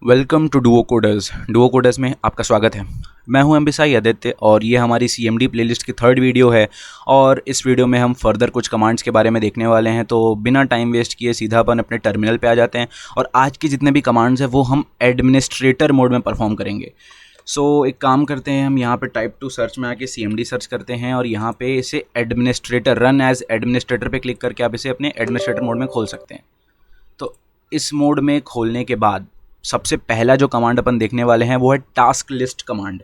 Welcome to Duo coders में आपका स्वागत है। मैं हूं एमबीसाई आदित्य और ये हमारी सीएमडी प्लेलिस्ट की थर्ड वीडियो है और इस वीडियो में हम फर्दर कुछ कमांड्स के बारे में देखने वाले हैं। तो बिना टाइम वेस्ट किए सीधा अपन अपने टर्मिनल पे आ जाते हैं और आज के जितने भी कमांड्स हैं वो हम एडमिनिस्ट्रेटर मोड में परफॉर्म करेंगे। एक काम करते हैं, हम यहाँ पे टाइप टू सर्च में आके CMD सर्च करते हैं और यहाँ पे इसे एडमिनिस्ट्रेटर रन एज एडमिनिस्ट्रेटर पे क्लिक करके आप इसे अपने एडमिनिस्ट्रेटर मोड में खोल सकते हैं। तो इस मोड में खोलने के बाद सबसे पहला जो कमांड अपन देखने वाले हैं वो है टास्क लिस्ट कमांड।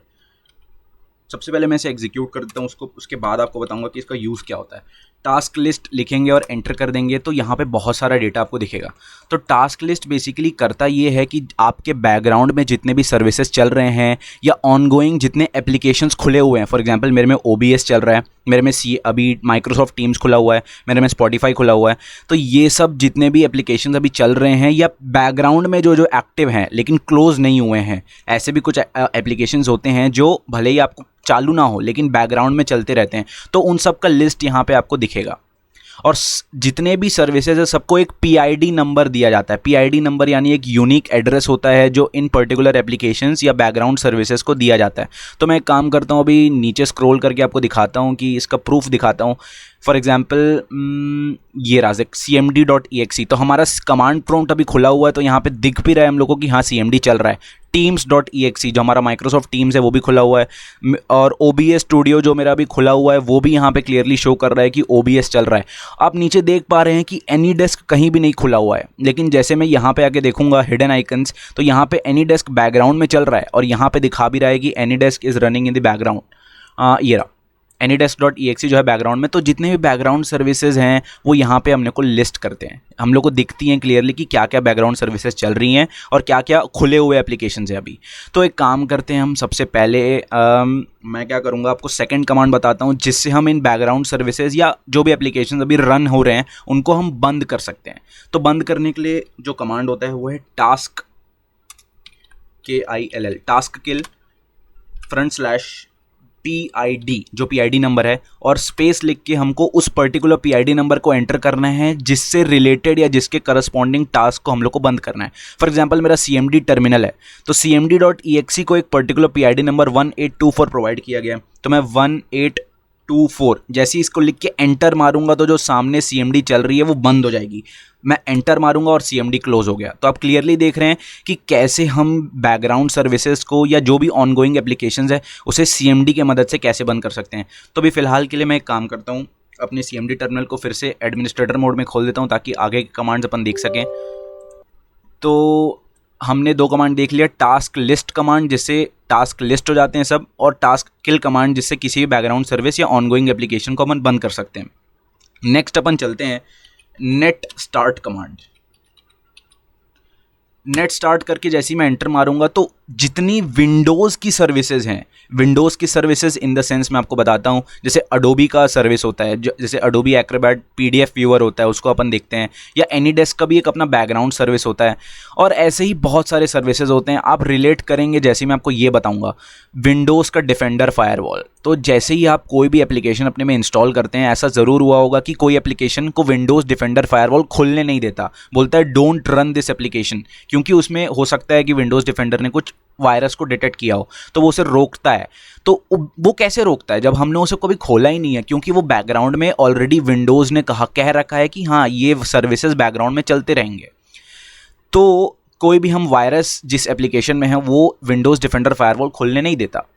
सबसे पहले मैं इसे एग्जीक्यूट कर देता हूँ उसके बाद आपको बताऊंगा कि इसका यूज़ क्या होता है। टास्क लिस्ट लिखेंगे और एंटर कर देंगे तो यहाँ पे बहुत सारा डेटा आपको दिखेगा। तो टास्क लिस्ट बेसिकली करता ये है कि आपके बैकग्राउंड में जितने भी सर्विसेज चल रहे हैं या ऑनगोइंग जितने एप्लीकेशंस खुले हुए हैं, फॉर एग्जांपल मेरे में OBS चल रहा है, मेरे में अभी माइक्रोसॉफ्ट टीम्स खुला हुआ है, मेरे में स्पॉटिफाई खुला हुआ है। तो ये सब जितने भी एप्लीकेशंस अभी चल रहे हैं या बैकग्राउंड में जो एक्टिव हैं लेकिन क्लोज नहीं हुए हैं, ऐसे भी कुछ एप्लीकेशंस होते हैं जो भले ही आपको चालू ना हो लेकिन बैकग्राउंड में चलते रहते हैं, तो उन सब का लिस्ट यहाँ पे आपको दिखेगा। और जितने भी सर्विसेज है सबको एक PID नंबर दिया जाता है। PID नंबर यानी एक यूनिक एड्रेस होता है जो इन पर्टिकुलर एप्लीकेशंस या बैकग्राउंड सर्विसेज को दिया जाता है। तो मैं एक काम करता हूँ, अभी नीचे स्क्रॉल करके आपको दिखाता हूँ कि इसका प्रूफ दिखाता हूँ। फॉर एग्जाम्पल ये रहा cmd.exe। तो हमारा कमांड प्रॉम्प्ट अभी खुला हुआ है तो यहाँ पे दिख भी रहा है हम लोगों को कि हाँ CMD चल रहा है। teams.exe जो हमारा माइक्रोसॉफ्ट टीम्स है वो भी खुला हुआ है और OBS स्टूडियो जो मेरा अभी खुला हुआ है वो भी यहाँ पे क्लियरली शो कर रहा है कि OBS चल रहा है। आप नीचे देख पा रहे हैं कि AnyDesk कहीं भी नहीं खुला हुआ है, लेकिन जैसे मैं यहाँ पे आके देखूंगा हिडन आइकन्स तो यहाँ पे AnyDesk बैकग्राउंड में चल रहा है और यहाँ पे दिखा भी रहा है कि AnyDesk is running in the background. ये रहा AnyDesk.exe जो है बैकग्राउंड में। तो जितने भी बैकग्राउंड सर्विसेज हैं वो यहाँ पे हमने को लिस्ट करते हैं, हम लोग को दिखती हैं क्लियरली कि क्या क्या बैकग्राउंड सर्विसेज चल रही हैं और क्या क्या खुले हुए एप्लीकेशंस हैं अभी। तो एक काम करते हैं, हम सबसे पहले मैं क्या करूँगा आपको सेकंड कमांड बताता हूँ जिससे हम इन बैकग्राउंड सर्विसेज या जो भी एप्लीकेशंस अभी रन हो रहे हैं उनको हम बंद कर सकते हैं। तो बंद करने के लिए जो कमांड होता है वो है टास्क KILL टास्क किल /PID जो PID नंबर है और स्पेस लिख के हमको उस पर्टिकुलर PID नंबर को एंटर करना है जिससे रिलेटेड या जिसके करस्पॉन्डिंग टास्क को हम लोग को बंद करना है। फॉर एग्जांपल मेरा CMD टर्मिनल है तो CMD.exe को एक पर्टिकुलर PID नंबर 1824 प्रोवाइड किया गया है। तो मैं 1824 जैसे ही इसको लिख के एंटर मारूंगा तो जो सामने CMD चल रही है वो बंद हो जाएगी। मैं एंटर मारूंगा और CMD क्लोज हो गया। तो आप क्लियरली देख रहे हैं कि कैसे हम बैकग्राउंड सर्विसेज को या जो भी ऑनगोइंग एप्लीकेशंस है उसे CMD के मदद से कैसे बंद कर सकते हैं। तो अभी फ़िलहाल के लिए मैं एक काम करता हूँ, अपने CMD टर्मिनल को फिर से एडमिनिस्ट्रेटर मोड में खोल देता हूँ ताकि आगे के कमांड्स अपन देख सकें। तो हमने दो कमांड देख लिया, टास्क लिस्ट कमांड जिससे टास्क लिस्ट हो जाते हैं सब, और टास्क किल कमांड जिससे किसी भी बैकग्राउंड सर्विस या ऑनगोइंग एप्लीकेशन को अपन बंद कर सकते हैं। नेक्स्ट अपन चलते हैं net start command. Net start करके जैसे ही मैं एंटर मारूंगा तो जितनी विंडोज़ की सर्विसेज हैं, विंडोज़ की सर्विसेज इन द सेंस मैं आपको बताता हूं, जैसे अडोबी का सर्विस होता है, जैसे अडोबी एक्रोबैट PDF व्यूअर होता है उसको अपन देखते हैं, या एनीडेस्क का भी एक अपना बैकग्राउंड सर्विस होता है और ऐसे ही बहुत सारे सर्विसेज होते हैं। आप रिलेट करेंगे जैसे मैं आपको ये बताऊंगा विंडोज़ का डिफेंडर फायरवॉल। तो जैसे ही आप कोई भी एप्लीकेशन अपने में इंस्टॉल करते हैं, ऐसा ज़रूर हुआ होगा कि कोई एप्लीकेशन को विंडोज़ डिफेंडर फायरवॉल खोलने नहीं देता, बोलता है डोंट रन दिस एप्लीकेशन, क्योंकि उसमें हो सकता है कि विंडोज़ डिफेंडर ने कुछ वायरस को डिटेक्ट किया हो तो वो उसे रोकता है। तो वो कैसे रोकता है जब हमने उसे कभी खोला ही नहीं है, क्योंकि वो बैकग्राउंड में ऑलरेडी विंडोज़ ने कह रखा है कि हाँ ये सर्विसेज बैकग्राउंड में चलते रहेंगे। तो कोई भी हम वायरस जिस एप्लीकेशन में है वो विंडोज़ डिफेंडर फायरवॉल खोलने नहीं देता।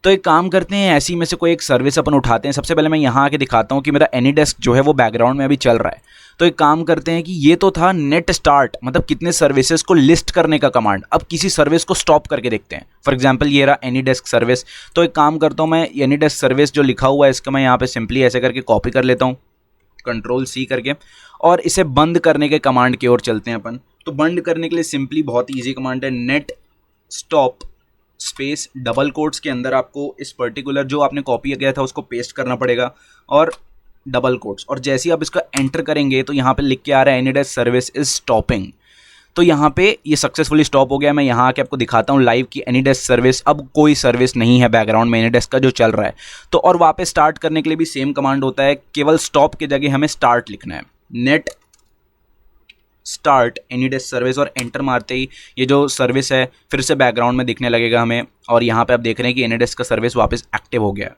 तो एक काम करते हैं, ऐसी में से कोई एक सर्विस अपन उठाते हैं। सबसे पहले मैं यहाँ आके दिखाता हूँ कि मेरा AnyDesk जो है वो बैकग्राउंड में अभी चल रहा है। तो एक काम करते हैं कि ये तो था नेट स्टार्ट, मतलब कितने सर्विसेज को लिस्ट करने का कमांड। अब किसी सर्विस को स्टॉप करके देखते हैं। फॉर एग्जांपल ये रहा AnyDesk सर्विस। तो एक काम करता हूँ, मैं AnyDesk सर्विस जो लिखा हुआ है इसका मैं यहाँ पे सिंपली ऐसे करके कॉपी कर लेता हूँ, Ctrl+C करके, और इसे बंद करने के कमांड की ओर चलते हैं अपन। तो बंद करने के लिए सिंपली बहुत ईजी कमांड है, net stop space double quotes के अंदर आपको इस पर्टिकुलर जो आपने कॉपी किया था उसको पेस्ट करना पड़ेगा और डबल कोट्स, और जैसे ही आप इसका एंटर करेंगे तो यहाँ पे लिख के आ रहा है AnyDesk सर्विस इज स्टॉपिंग। तो तो यहाँ पे ये सक्सेसफुली स्टॉप हो गया। मैं यहाँ आके आपको दिखाता हूँ लाइव की एनीडेस्क सर्विस। अब कोई सर्विस नहीं है बैकग्राउंड में एनीडेस्क का जो चल रहा है। तो और वापस स्टार्ट करने के लिए भी सेम कमांड होता है, केवल स्टॉप की जगह हमें स्टार्ट लिखना है, नेट स्टार्ट एनीडेस्क सर्विस, और एंटर मारते ही ये जो सर्विस है फिर से बैकग्राउंड में दिखने लगेगा हमें। और यहाँ पे आप देख रहे हैं कि एनीडेस्क का सर्विस वापस एक्टिव हो गया।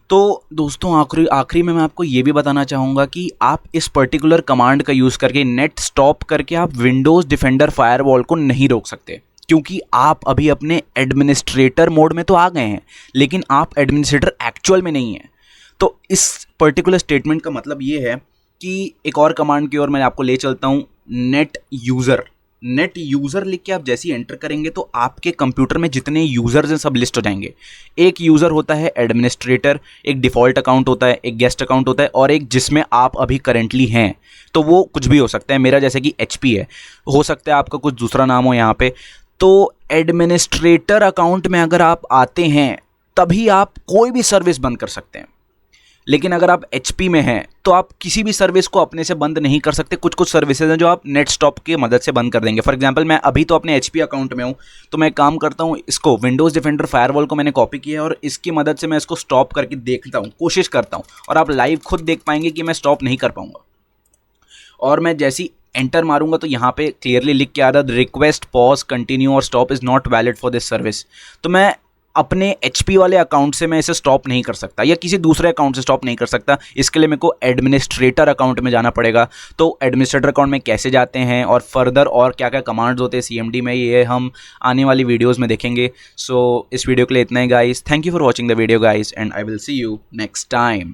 तो दोस्तों आखिरी में मैं आपको ये भी बताना चाहूँगा कि आप इस पर्टिकुलर कमांड का यूज़ करके नेट स्टॉप करके आप विंडोज़ डिफेंडर फायरवॉल को नहीं रोक सकते, क्योंकि आप अभी अपने एडमिनिस्ट्रेटर मोड में तो आ गए हैं, लेकिन आप एडमिनिस्ट्रेटर एक्चुअल में नहीं हैं। तो इस पर्टिकुलर स्टेटमेंट का मतलब ये है कि एक और कमांड की ओर मैं आपको ले चलता हूँ, नेट यूज़र लिख के आप जैसे ही एंटर करेंगे तो आपके कंप्यूटर में जितने यूज़र्स हैं सब लिस्ट हो जाएंगे। एक यूज़र होता है एडमिनिस्ट्रेटर, एक डिफ़ॉल्ट अकाउंट होता है, एक गेस्ट अकाउंट होता है, और एक जिसमें आप अभी करेंटली हैं। तो वो कुछ भी हो सकता है, मेरा जैसे कि HP है, हो सकता है आपका कुछ दूसरा नाम हो यहाँ पे। तो एडमिनिस्ट्रेटर अकाउंट में अगर आप आते हैं तभी आप कोई भी सर्विस बंद कर सकते हैं, लेकिन अगर आप HP में हैं तो आप किसी भी सर्विस को अपने से बंद नहीं कर सकते। कुछ सर्विसेज हैं जो आप नेट स्टॉप की मदद से बंद कर देंगे। फॉर एग्जांपल मैं अभी तो अपने HP अकाउंट में हूं, तो मैं काम करता हूं, इसको विंडोज़ डिफेंडर फायरवॉल को मैंने कॉपी किया है और इसकी मदद से मैं इसको स्टॉप करके देखता हूं, कोशिश करता हूं, और आप लाइव खुद देख पाएंगे कि मैं स्टॉप नहीं कर पाऊंगा। और मैं जैसी एंटर मारूंगा तो यहाँ पे क्लियरली लिख के आ रहा है, रिक्वेस्ट पॉज कंटिन्यू और stop is not valid for this service. तो मैं अपने HP वाले अकाउंट से मैं इसे स्टॉप नहीं कर सकता, या किसी दूसरे अकाउंट से स्टॉप नहीं कर सकता। इसके लिए मेरे को एडमिनिस्ट्रेटर अकाउंट में जाना पड़ेगा। तो एडमिनिस्ट्रेटर अकाउंट में कैसे जाते हैं और फर्दर और क्या क्या कमांड्स होते हैं CMD में, ये हम आने वाली वीडियोज़ में देखेंगे। सो इस वीडियो के लिए इतना ही guys. Thank you for watching the video guys, and I will see you next time.